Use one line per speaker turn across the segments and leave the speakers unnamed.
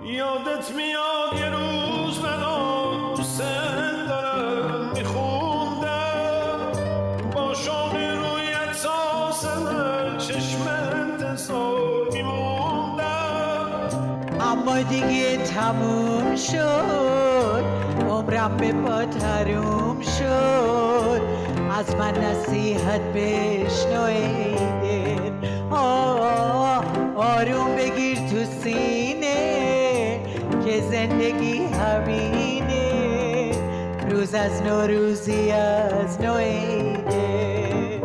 یادت میاد یه روز منو تو سن دارم میخوندم، با شوق روی ساسن چشم انتظار میموندم.
اما دیگه تموم شد، عمرم به پا تروم شد. از من نصیحت بشنو ای دل، آروم بگیر تو سینه که زندگی همینه. روز از نو روزی از نو ای دل.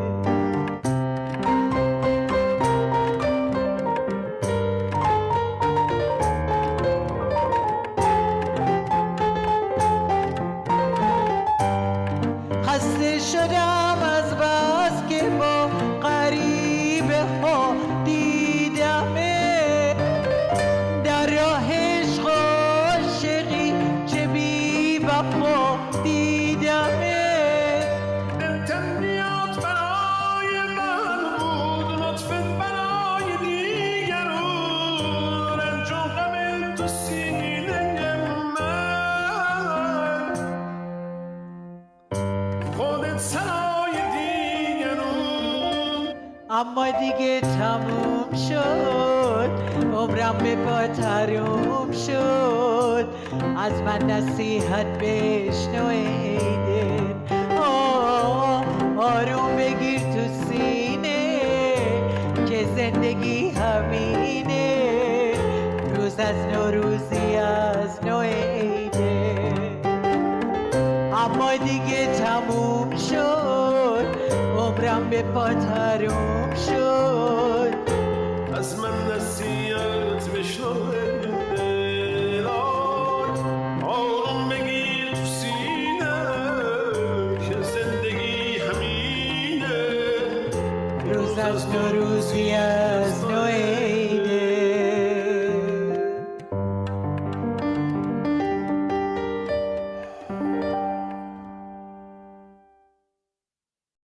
خسته شدم از بس که با غریبه ها دیدمه، در راه عشق و عاشقی چه بی وفا دیدمه.
دلتنگیات برای من بود، لطفت برای دیگرون، رنج و غم تو سینه من، خودت سرای دیگرون.
اما دیگه تموم شد، عمرم به پا تروم شد. از من نصیحت بشنو ای دل، آروم بگیر تو سینه که زندگی همینه. روز از نو روزی از نو ای دل. اما دیگه تموم شد، عمرم به پا تروم شد.
از من نصیحت بشنو ای دل، آروم بگیر تو سینه که زندگی همینه.
روز از نو روزی از نو ای